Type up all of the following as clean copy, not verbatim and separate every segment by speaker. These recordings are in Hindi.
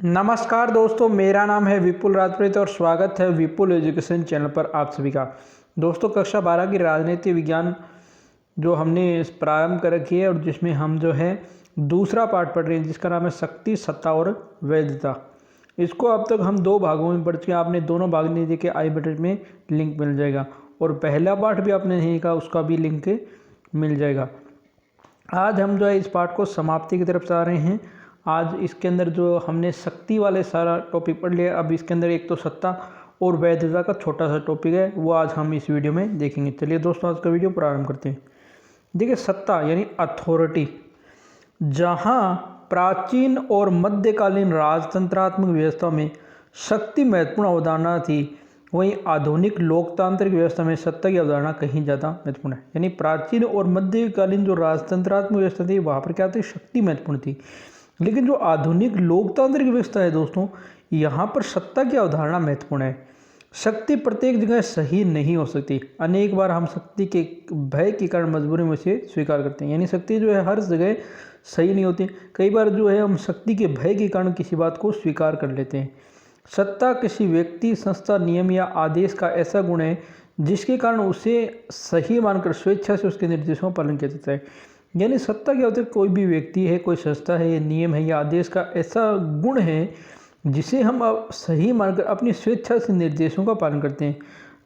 Speaker 1: नमस्कार दोस्तों, मेरा नाम है विपुल राजपूत और स्वागत है विपुल एजुकेशन चैनल पर आप सभी का। दोस्तों, कक्षा 12 की राजनीति विज्ञान जो हमने प्रारंभ कर रखी है और जिसमें हम जो है दूसरा पार्ट पढ़ रहे हैं जिसका नाम है शक्ति, सत्ता और वैधता। इसको अब तक हम 2 भागों में पढ़ चुके हैं। आपने दोनों भाग नहीं देखे, आई बटन में लिंक मिल जाएगा और पहला पार्ट भी आपने नहीं देखा, उसका भी लिंक मिल जाएगा। आज हम जो है इस पार्ट को समाप्ति की तरफ जा रहे हैं। आज इसके अंदर जो हमने शक्ति वाले सारा टॉपिक पढ़ लिया, अब इसके अंदर एक तो सत्ता और वैधता का छोटा सा टॉपिक है, वो आज हम इस वीडियो में देखेंगे। चलिए दोस्तों, आज का वीडियो प्रारंभ करते हैं। देखिए, सत्ता यानी अथॉरिटी। जहां प्राचीन और मध्यकालीन राजतंत्रात्मक व्यवस्था में शक्ति महत्वपूर्ण अवधारणा थी, वहीं आधुनिक लोकतांत्रिक व्यवस्था में सत्ता की अवधारणा कहीं ज़्यादा महत्वपूर्ण है। यानी प्राचीन और मध्यकालीन जो राजतंत्रात्मक व्यवस्था थी वहाँ पर क्या थी, शक्ति महत्वपूर्ण थी। लेकिन जो आधुनिक लोकतांत्रिक व्यवस्था है दोस्तों, यहाँ पर सत्ता की अवधारणा महत्वपूर्ण है। शक्ति प्रत्येक जगह सही नहीं हो सकती। अनेक बार हम शक्ति के भय के कारण मजबूरी में से स्वीकार करते हैं। यानी शक्ति जो है हर जगह सही नहीं होती। कई बार जो है हम शक्ति के भय के कारण किसी बात को स्वीकार कर लेते हैं। सत्ता किसी व्यक्ति, संस्था, नियम या आदेश का ऐसा गुण है जिसके कारण उसे सही मानकर स्वेच्छा से उसके निर्देशों का पालन किया जाता है। यानी सत्ता क्या होता है, कोई भी व्यक्ति है, कोई संस्था है, ये नियम है या आदेश का ऐसा गुण है जिसे हम सही मानकर अपनी स्वेच्छा से निर्देशों का पालन करते हैं।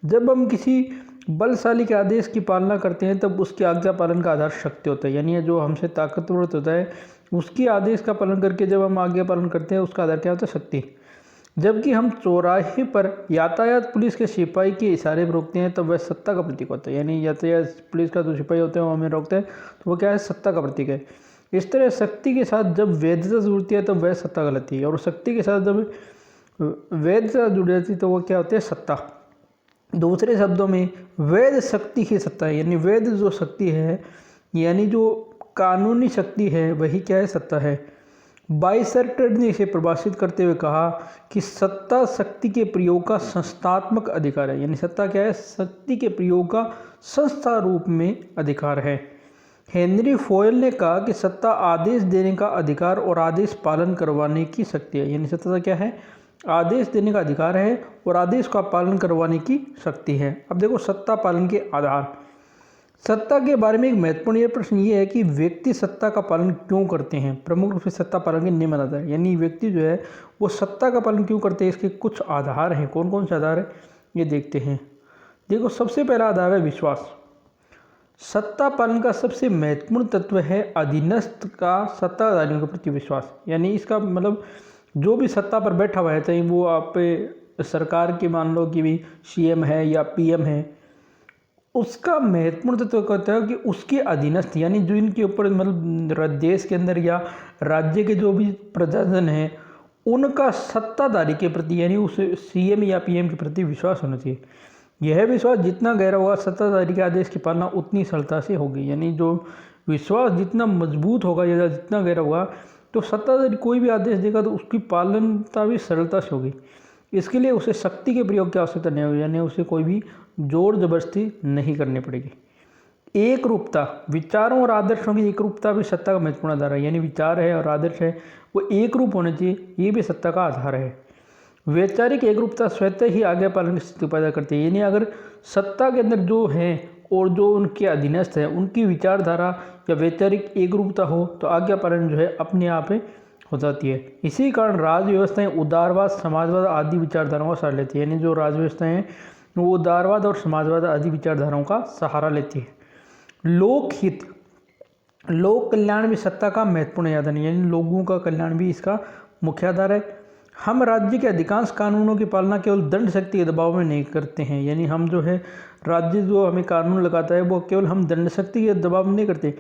Speaker 1: जब हम किसी बलशाली के आदेश की पालना करते हैं तब उसके आज्ञा पालन का आधार शक्ति होता है। यानी ये जो हमसे ताकतवर होता है उसकी आदेश का पालन करके जब हम आज्ञा पालन करते हैं उसका आधार क्या होता है, शक्ति। जबकि हम चौराहे पर यातायात पुलिस के सिपाही के इशारे पर रोकते हैं तब वह सत्ता का प्रतीक होता है। यानी यातायात पुलिस का जो सिपाही होते हैं वो हमें रोकते हैं तो वो क्या है, सत्ता का प्रतीक है। इस तरह शक्ति के साथ जब वैधता जुड़ती है तब वह सत्ता कहलाती है और शक्ति के साथ जब वैधता जुड़ जाती है तो वो क्या होती है, सत्ता। दूसरे शब्दों में वैध शक्ति ही सत्ता है। यानी वैध जो शक्ति है, यानी जो कानूनी शक्ति है, वही क्या है, सत्ता है। बाइसर्टर ने इसे परिभाषित करते हुए कहा कि सत्ता शक्ति के प्रयोग का संस्थात्मक अधिकार है। यानी सत्ता क्या है, शक्ति के प्रयोग का संस्था रूप में अधिकार है। हेनरी फोयल ने कहा कि सत्ता आदेश देने का अधिकार और आदेश पालन करवाने की शक्ति है। यानी सत्ता क्या है, आदेश देने का अधिकार है और आदेश का पालन करवाने की शक्ति है। अब देखो, सत्ता पालन के आधार। सत्ता के बारे में एक महत्वपूर्ण प्रश्न ये है कि व्यक्ति सत्ता का पालन क्यों करते हैं। प्रमुख रूप से सत्ता पालन के नियम बताता है। यानी व्यक्ति जो है वो सत्ता का पालन क्यों करते हैं, इसके कुछ आधार हैं। कौन कौन से आधार है ये देखते हैं। देखो, सबसे पहला आधार है विश्वास। सत्ता पालन का सबसे महत्वपूर्ण तत्व है अधीनस्थ का सत्ताधारियों के प्रति विश्वास। यानी इसका मतलब जो भी सत्ता पर बैठा हुआ है, चाहे वो आप सरकार की मान लो कि भी सीएम है या पीएम है, उसका महत्वपूर्ण तत्व कहता है कि उसके अधीनस्थ, यानी जो इनके ऊपर मतलब देश के अंदर या राज्य के जो भी प्रजाजन है उनका सत्ताधारी के प्रति यानी उस सीएम या पीएम के प्रति विश्वास होना चाहिए। यह विश्वास जितना गहरा होगा, सत्ताधारी के आदेश की पालना उतनी सरलता से होगी। यानी जो विश्वास जितना मजबूत होगा या जितना गहरा होगा तो सत्ताधारी कोई भी आदेश देगा तो उसकी पालनता भी सरलता से होगी। इसके लिए उसे शक्ति के प्रयोग की आवश्यकता नहीं होगी। यानी उसे कोई भी जोर जबरदस्ती नहीं करनी पड़ेगी। एक रूपता, विचारों और आदर्शों की एक रूपता भी सत्ता का महत्वपूर्ण आधार है। यानी विचार है और आदर्श है वो एक रूप होने चाहिए, ये भी सत्ता का आधार है। वैचारिक एक रूपता स्वतः ही आज्ञा पालन की स्थिति पैदा करती है। यानी अगर सत्ता के अंदर जो है और जो उनके अधीनस्थ है उनकी विचारधारा या वैचारिक एक रूपता हो तो आज्ञा पालन जो है अपने आप हो जाती है। इसी कारण राज व्यवस्थाएं उदारवाद, समाजवाद आदि विचारधाराओं का सहारा लेती है। यानी जो राज व्यवस्थाएं हैं वो उदारवाद और समाजवाद आदि विचारधाराओं का सहारा लेती है। लोकहित, लोक कल्याण भी सत्ता का महत्वपूर्ण आधार है। यानी लोगों का कल्याण भी इसका मुख्य आधार है। हम राज्य के अधिकांश कानूनों की पालना केवल दंड शक्ति के दबाव में नहीं करते हैं। यानी हम जो है राज्य जो हमें कानून लगाता है वो केवल हम दंड शक्ति के दबाव में नहीं करते,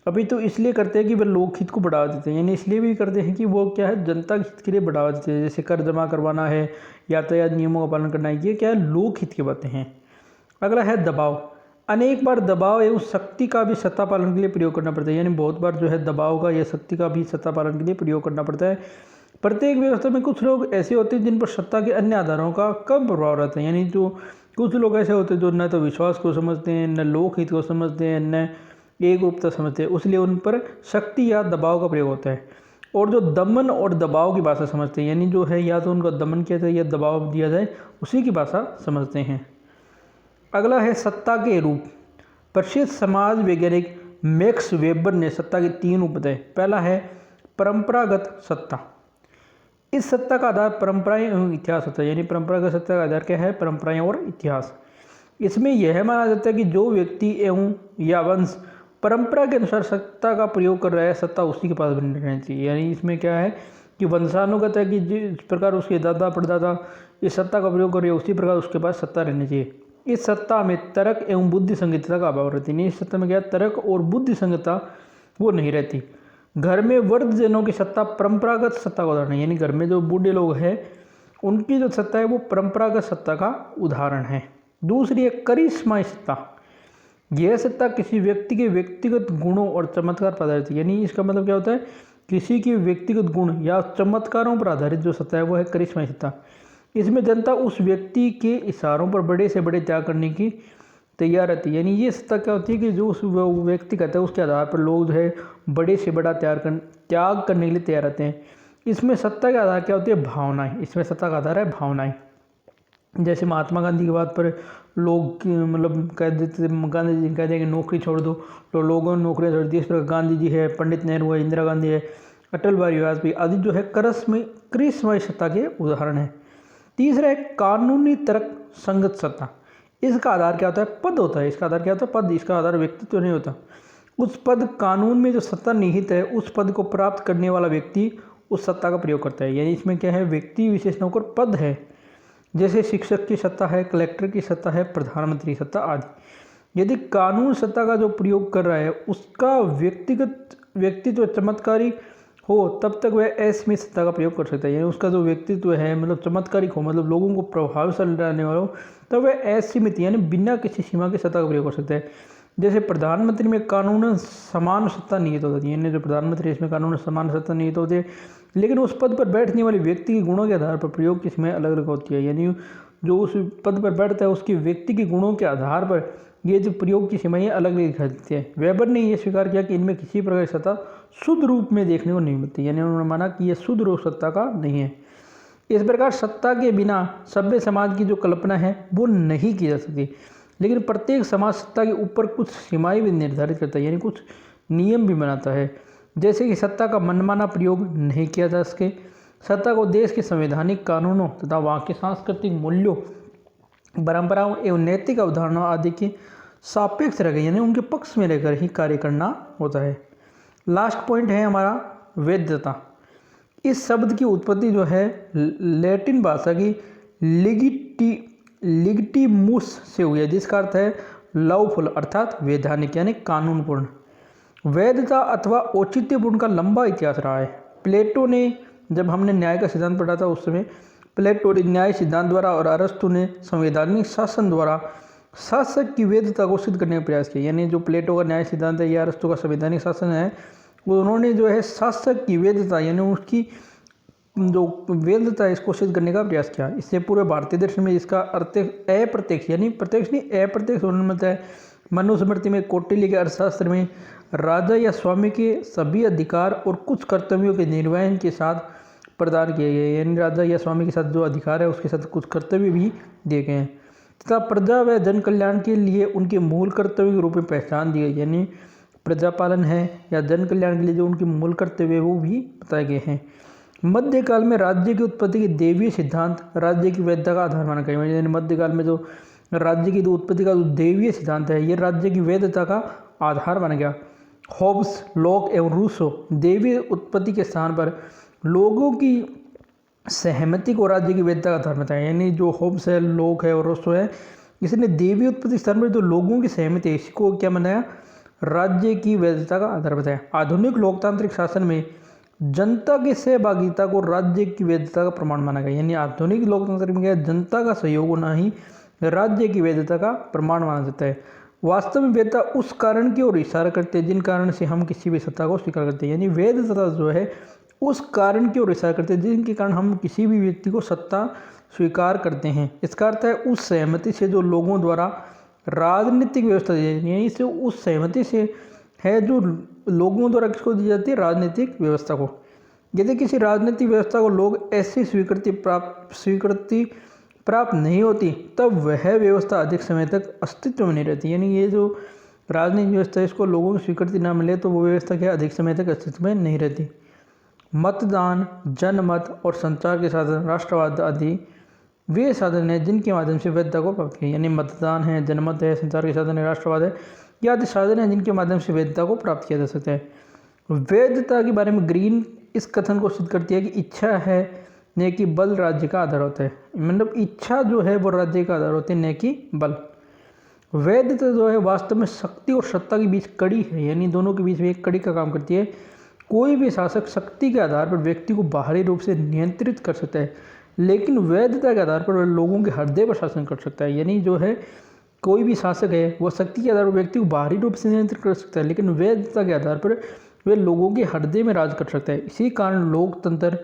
Speaker 1: अभी तो इसलिए करते हैं कि वह लोकहित को बढ़ावा देते हैं। यानी इसलिए भी करते हैं कि वो क्या है, जनता के हित के लिए बढ़ावा देते हैं। जैसे कर जमा करवाना है, यातायात नियमों का पालन करना है, ये क्या है, लोकहित की बातें हैं। अगला है दबाव। अनेक बार दबाव एवं शक्ति का भी सत्ता पालन के लिए प्रयोग करना पड़ता है। यानी बहुत बार जो है दबाव का या शक्ति का भी सत्ता पालन के लिए प्रयोग करना पड़ता है। प्रत्येक व्यवस्था में कुछ लोग ऐसे होते हैं जिन पर सत्ता के अन्य आधारों का कम प्रभाव रहता है। यानी जो कुछ लोग ऐसे होते हैं जो न तो विश्वास को समझते हैं, न लोकहित को समझते हैं, न एक रूपता समझते हैं, इसलिए उन पर शक्ति या दबाव का प्रयोग होता है। और जो दमन और दबाव की भाषा समझते हैं, यानी जो है या तो उनका दमन किया जाए या दबाव दिया जाए, उसी की भाषा समझते हैं। अगला है सत्ता के रूप। प्रसिद्ध समाज वैज्ञानिक मैक्स वेबर ने सत्ता के 3 रूप बताए। पहला है परंपरागत सत्ता। इस सत्ता का आधार परंपराएं एवं इतिहास होता है, यानी परंपरागत सत्ता का आधार क्या है? परंपराएं और इतिहास। इसमें यह माना जाता है कि जो व्यक्ति एवं या वंश परंपरा के अनुसार सत्ता का प्रयोग कर रहा है, सत्ता उसी के पास बनी रहनी चाहिए। यानी इसमें क्या है कि वंशानुगत है कि जिस प्रकार उसके दादा परदादा इस सत्ता का प्रयोग कर रहे हैं, उसी प्रकार उसके पास सत्ता रहनी चाहिए। इस सत्ता में तर्क एवं बुद्धि संगतता का अभाव रहती है। इस सत्ता में क्या तर्क और बुद्धि संगतता वो नहीं रहती। घर में वृद्धजनों की सत्ता परंपरागत सत्ता का उदाहरण है, यानी घर में जो बूढ़े लोग हैं उनकी जो सत्ता है वो परंपरागत सत्ता का उदाहरण है। दूसरी है करिश्माई सत्ता। यह सत्ता किसी व्यक्ति के व्यक्तिगत गुणों और चमत्कार पर आधारित है। यानी इसका मतलब क्या होता है? किसी के व्यक्तिगत गुण या चमत्कारों पर आधारित जो सत्ता है वो है करिश्माई सत्ता। इसमें जनता उस व्यक्ति के इशारों पर बड़े से बड़े त्याग करने की तैयार रहती है। यानी ये सत्ता क्या होती है कि जो उस व्यक्ति कहता है उसके आधार पर लोग जो है बड़े से बड़ा त्याग करने के लिए तैयार रहते हैं। इसमें सत्ता का आधार क्या होती है? भावनाएं। इसमें सत्ता का आधार है भावनाएं। जैसे महात्मा गांधी की बात पर लोग मतलब कह देते थे, गांधी जी कहते हैं कि नौकरी छोड़ दो, तो लोगों ने नौकरियाँ छोड़ दी। इस प्रकार गांधी जी है, पंडित नेहरू है, इंदिरा गांधी है, अटल बिहारी वाजपेयी आदि जो है करिश्माई सत्ता के उदाहरण है। तीसरा है कानूनी तर्क संगत सत्ता। इसका आधार क्या होता है? पद होता है। इसका आधार क्या होता है? पद। इसका आधार व्यक्तित्व नहीं होता। उस पद कानून में जो सत्ता निहित है उस पद को प्राप्त करने वाला व्यक्ति उस सत्ता का प्रयोग करता है। यानी इसमें क्या है? व्यक्ति विशेष न होकर पद है। जैसे शिक्षक की सत्ता है, कलेक्टर की सत्ता है, प्रधानमंत्री सत्ता आदि। यदि कानून सत्ता का जो प्रयोग कर रहा है उसका व्यक्तित्व चमत्कारी हो तब तक वह असीमित सत्ता का प्रयोग कर सकता है। यानी उसका जो व्यक्तित्व है मतलब चमत्कारिक हो, मतलब लोगों को प्रभावशाली रहने वाला हो, तब वह असीमित यानी बिना किसी सीमा के सत्ता का प्रयोग कर सकता है। जैसे प्रधानमंत्री में कानून समान सत्ता निहित होती है, यानी जो प्रधानमंत्री इसमें कानून समान सत्ता निहित होती है, लेकिन उस पद पर बैठने वाले व्यक्ति के गुणों के आधार पर प्रयोग की सीमाएं अलग अलग होती है। यानी जो उस पद पर बैठता है उसके व्यक्ति के गुणों के आधार पर ये जो प्रयोग की सीमाएं अलग अलग दिखाई देती है। वेबर ने यह स्वीकार किया कि इनमें किसी प्रकार की सत्ता शुद्ध रूप में देखने को नहीं मिलती। यानी उन्होंने माना कि यह शुद्ध रूप सत्ता का नहीं है। इस प्रकार सत्ता के बिना सभ्य समाज की जो कल्पना है वो नहीं की जा सकती। लेकिन प्रत्येक समाज सत्ता के ऊपर कुछ सीमाएं भी निर्धारित करता है, यानी कुछ नियम भी बनाता है। जैसे कि सत्ता का मनमाना प्रयोग नहीं किया जा सके, सत्ता को देश के संवैधानिक कानूनों तथा वहाँ के सांस्कृतिक मूल्यों, परंपराओं एवं नैतिक अवधारणाओं आदि के सापेक्ष रह गए, यानी उनके पक्ष में रहकर ही कार्य करना होता है। लास्ट पॉइंट है हमारा वैधता। इस शब्द की उत्पत्ति जो है लैटिन भाषा की लिगिटिमुस से हुई है, जिसका अर्थ है लॉफुल अर्थात वैधानिक यानी कानूनपूर्ण। वैधता अथवा औचित्यपूर्ण का लंबा इतिहास रहा है। प्लेटो ने, जब हमने न्याय का सिद्धांत पढ़ा था उस समय प्लेटो ने न्याय सिद्धांत द्वारा और अरस्तु ने संवैधानिक शासन द्वारा शासक की वैधता को सिद्ध करने का प्रयास किया। यानी जो प्लेटो का न्याय सिद्धांत है या अरस्तु का संवैधानिक शासन है, वो उन्होंने जो है शासक की वैधता यानी उसकी जो वैधता है इसको सिद्ध करने का प्रयास किया। इससे पूरे भारतीय दर्शन में इसका अर्थ अप्रत्यक्ष यानी प्रत्यक्ष नहीं अप्रत्यक्ष उन्नत है। मनुस्मृति में, कौटिल्य के अर्थशास्त्र में राजा या स्वामी के सभी अधिकार और कुछ कर्तव्यों के निर्वहन के साथ प्रदान किए गए। यानी राजा या स्वामी के साथ जो अधिकार है उसके साथ कुछ कर्तव्य भी दिए गए हैं तथा प्रजा व जन कल्याण के लिए उनके मूल कर्तव्य के रूप में पहचान दी गई। यानी प्रजा पालन है या जन कल्याण के लिए जो उनके मूल कर्तव्य वो भी बताए गए हैं। मध्यकाल में राज्य की उत्पत्ति के देवीय सिद्धांत राज्य की वैधता का आधार माना गया। यानी मध्यकाल में जो राज्य की उत्पत्ति का जो देवीय सिद्धांत है ये राज्य की वैधता का आधार माना गया। हॉब्स, लॉक एवं रूसो देवीय उत्पत्ति के स्थान पर लोगों की सहमति को राज्य की वैधता का आधार बताया। यानी जो हॉब्स है, लॉक है और रूसो है, इसने देवी उत्पत्ति स्थान पर जो लोगों की सहमति है इसको क्या बनाया? राज्य की वैधता का आधार बताया। आधुनिक लोकतांत्रिक शासन में जनता की सहभागिता को राज्य की वैधता का प्रमाण माना गया। यानी आधुनिक लोकतंत्र में क्या जनता का सहयोग होना ही राज्य की वैधता का प्रमाण माना जाता है। वास्तव में वैधता उस कारण की ओर इशारा करते हैं जिन कारण से हम किसी भी सत्ता को स्वीकार करते हैं। यानी वैधता जो है उस कारण की ओर इशारा करते हैं जिनके कारण हम किसी भी व्यक्ति को सत्ता स्वीकार करते हैं। इसका अर्थ है उस सहमति से जो लोगों द्वारा राजनीतिक व्यवस्था दी जाती है। यानी इसे उस सहमति से है जो लोगों द्वारा किसको दी जाती है? राजनीतिक व्यवस्था को। यदि किसी राजनीतिक व्यवस्था को लोग ऐसी स्वीकृति प्राप्त नहीं होती तब वह व्यवस्था अधिक समय तक अस्तित्व में नहीं रहती। यानी ये जो राजनीतिक व्यवस्था है इसको लोगों की स्वीकृति ना मिले तो वो व्यवस्था क्या अधिक समय तक अस्तित्व में नहीं रहती। मतदान, जनमत और संचार के साधन राष्ट्रवाद आदि वे साधन हैं जिनके माध्यम से वैधता को प्राप्त किया। यानी मतदान है, जनमत है, संचार के साधन है, राष्ट्रवाद है, ये आदि साधन हैं जिनके माध्यम से वैधता को प्राप्त किया जा सकता है। वैधता के बारे में ग्रीन इस कथन को सिद्ध करती है कि इच्छा है न कि बल राज्य का आधार होता है। मतलब इच्छा जो है वो राज्य का आधार होती है, न कि बल। वैधता जो है वास्तव में शक्ति और सत्ता के बीच कड़ी है, यानी दोनों के बीच में एक कड़ी का काम करती है। कोई भी शासक शक्ति के आधार पर व्यक्ति को बाहरी रूप से नियंत्रित कर सकता है, लेकिन वैधता के आधार पर वह लोगों के हृदय पर शासन कर सकता है। यानी जो है कोई भी शासक है वो शक्ति के आधार पर व्यक्ति को बाहरी रूप से नियंत्रित कर सकता है, लेकिन वैधता के आधार पर वह लोगों के हृदय में राज कर सकता है। इसी कारण लोकतंत्र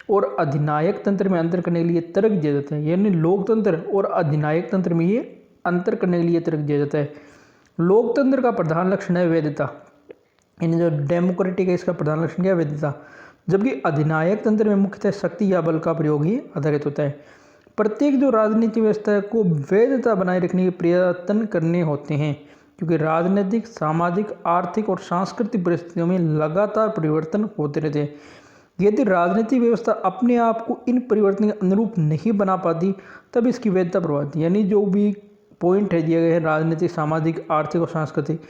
Speaker 1: और अधिनायक तंत्र में अंतर करने के लिए तर्क दिया जाता है। यानी लोकतंत्र और अधिनायक तंत्र में ये अंतर करने के लिए तर्क दिया जाता है। लोकतंत्र का प्रधान लक्षण है वैधता, यानी जो डेमोक्रेटिक है इसका प्रधान लक्षण क्या है? वैधता। जबकि अधिनायक तंत्र में मुख्यतः शक्ति या बल का प्रयोग ही आधारित होता है। प्रत्येक जो राजनीतिक व्यवस्था को वैधता बनाए रखने के प्रयत्न करने होते हैं, क्योंकि राजनीतिक, सामाजिक, आर्थिक और सांस्कृतिक परिस्थितियों में लगातार परिवर्तन होते रहते हैं। यदि राजनीतिक व्यवस्था अपने आप को इन परिवर्तन के अनुरूप नहीं बना पाती तब इसकी वैधता प्रभावित। यानी जो भी पॉइंट है दिए गए हैं राजनीतिक, सामाजिक, आर्थिक और सांस्कृतिक,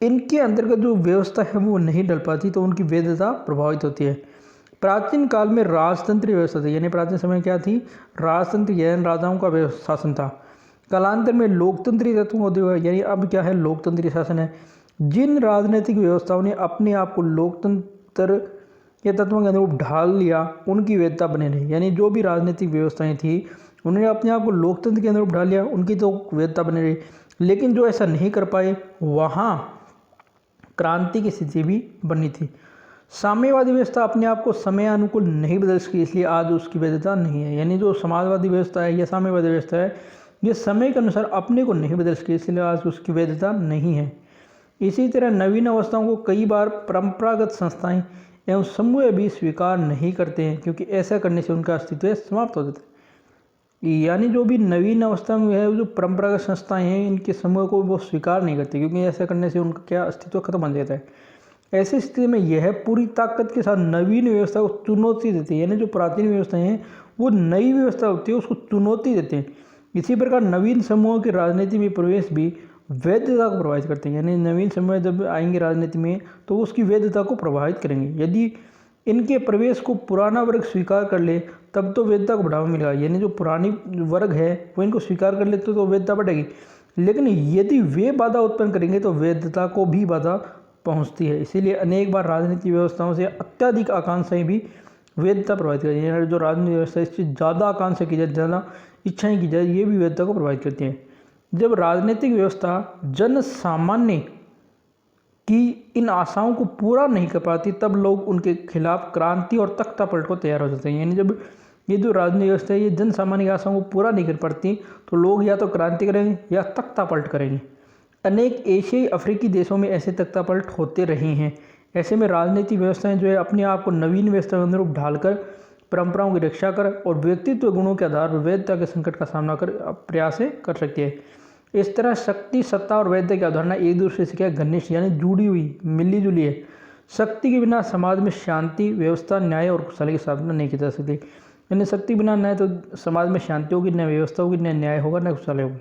Speaker 1: इनके अंतर्गत जो व्यवस्था है वो नहीं डल पाती तो उनकी वैधता प्रभावित होती है। प्राचीन काल में राजतंत्र व्यवस्था थी, यानी प्राचीन समय क्या थी? राजतंत्र, यानी राजाओं का शासन था। कालांतर में लोकतंत्रीय तत्वों को दिया, यानी अब क्या है? लोकतंत्रीय शासन है। जिन राजनीतिक व्यवस्थाओं ने अपने आप को लोकतंत्र के तत्वों के अनुरूप ढाल लिया उनकी वैधता बने रही। यानी जो भी राजनीतिक व्यवस्थाएं थी उन्होंने अपने आप को लोकतंत्र के अनुरूप ढाल लिया, उनकी तो वैधता बने रही। लेकिन जो ऐसा नहीं कर पाए वहाँ क्रांति की स्थिति भी बनी थी। साम्यवादी व्यवस्था अपने आप को समय अनुकूल नहीं बदल सकी, इसलिए आज उसकी वैधता नहीं है। यानी जो समाजवादी व्यवस्था है या साम्यवादी व्यवस्था है ये समय के अनुसार अपने को नहीं बदल सकी, इसलिए आज उसकी वैधता नहीं है। इसी तरह नवीन अवस्थाओं को कई बार परंपरागत संस्थाएं एवं समूह भी स्वीकार नहीं करते हैं, क्योंकि ऐसा करने से उनका अस्तित्व समाप्त हो जाता है। यानी जो भी नवीन अवस्था में है, जो परंपरागत संस्थाएं हैं इनके समूह को वो स्वीकार नहीं करते, क्योंकि ऐसा करने से उनका क्या अस्तित्व खत्म हो जाता है। ऐसी स्थिति में यह पूरी ताकत के साथ नवीन व्यवस्था को चुनौती देती है। यानी जो प्राचीन व्यवस्थाएं हैं वो नई व्यवस्था होती है उसको चुनौती देते हैं। इसी प्रकार नवीन समूहों के राजनीति में प्रवेश भी वैधता को प्रभावित करते हैं। यानी नवीन समूह जब आएंगे राजनीति में तो उसकी वैधता को प्रभावित करेंगे। यदि इनके प्रवेश को पुराना वर्ग स्वीकार कर ले तब तो वैधता को बढ़ावा मिलेगा। यानी जो पुरानी वर्ग है वो इनको स्वीकार कर ले तो वैधता बढ़ेगी, लेकिन यदि वे बाधा उत्पन्न करेंगे तो वैधता को भी बाधा पहुंचती है। इसीलिए अनेक बार राजनीतिक व्यवस्थाओं से अत्यधिक आकांक्षाएं भी वैधता प्रभावित करती है। यानी जो राजनीतिक व्यवस्था इससे ज़्यादा आकांक्षा की जाए, ज़्यादा इच्छाएँ की जाए, ये भी वैधता को प्रभावित करती है। जब राजनीतिक व्यवस्था जन सामान्य की इन आशाओं को पूरा नहीं कर पाती तब लोग उनके खिलाफ क्रांति और तख्तापलट को तैयार हो जाते हैं। यानी जब ये जो राजनीतिक व्यवस्था है ये जन सामान्य की आशाओं को पूरा नहीं कर पाती तो लोग या तो क्रांति करेंगे या तख्तापलट करेंगे। अनेक एशियाई, अफ्रीकी देशों में ऐसे तख्तापलट होते रहे हैं। ऐसे में राजनीतिक व्यवस्थाएं जो है अपने आप को नवीन व्यवस्था के अनुरूप ढालकर परंपराओं की रक्षा कर और व्यक्तित्व गुणों के आधार पर वैधता के संकट का सामना कर प्रयास कर सकती है। इस तरह शक्ति, सत्ता और वैधता की अवधारणा एक दूसरे से क्या घनिष्ठ यानी जुड़ी हुई, मिली जुली है। शक्ति के बिना समाज में शांति, व्यवस्था, न्याय और खुशहाली की स्थापना नहीं की जा सकती। यानी शक्ति बिना न तो समाज में शांति होगी, न व्यवस्था होगी, न न्याय होगा, न खुशहाली होगी।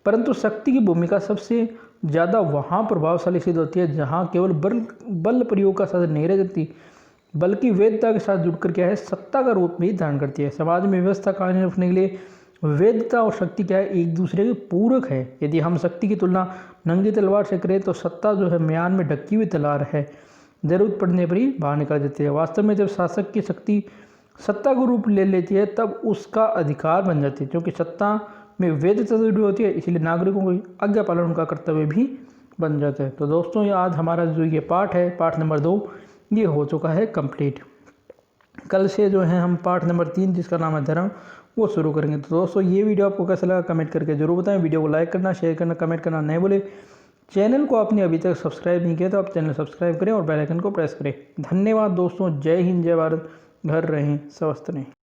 Speaker 1: परंतु शक्ति की भूमिका सबसे ज़्यादा वहाँ प्रभावशाली सिद्ध होती है जहाँ केवल बल प्रयोग का साधन नहीं रह जाती बल्कि वैधता के साथ जुड़कर क्या है सत्ता का रूप भी धारण करती है। समाज में व्यवस्था कायम रखने के लिए वैधता और शक्ति क्या है? एक दूसरे के पूरक है। यदि हम शक्ति की तुलना नंगी तलवार से करें तो सत्ता जो है म्यान में ढकी हुई तलवार है, जरूरत पड़ने पर ही बाहर निकाल देती है। वास्तव में जब शासक की शक्ति सत्ता को रूप ले लेती है तब उसका अधिकार बन जाती है, क्योंकि सत्ता में वैधता जुड़ी होती है, इसलिए नागरिकों को आज्ञा पालन उनका कर्तव्य भी बन जाता है। तो दोस्तों आज हमारा जो ये पाठ है, पाठ नंबर 2 ये हो चुका है कंप्लीट। कल से जो है हम पाठ नंबर 3 जिसका नाम है धर्म वो शुरू करेंगे। तो दोस्तों ये वीडियो आपको कैसा लगा कमेंट करके जरूर बताएं। वीडियो को लाइक करना, शेयर करना, कमेंट करना नहीं भूलें। चैनल को आपने अभी तक सब्सक्राइब नहीं किया तो आप चैनल सब्सक्राइब करें और बेल आइकन को प्रेस करें। धन्यवाद दोस्तों। जय हिंद, जय भारत। घर रहें, स्वस्थ रहें।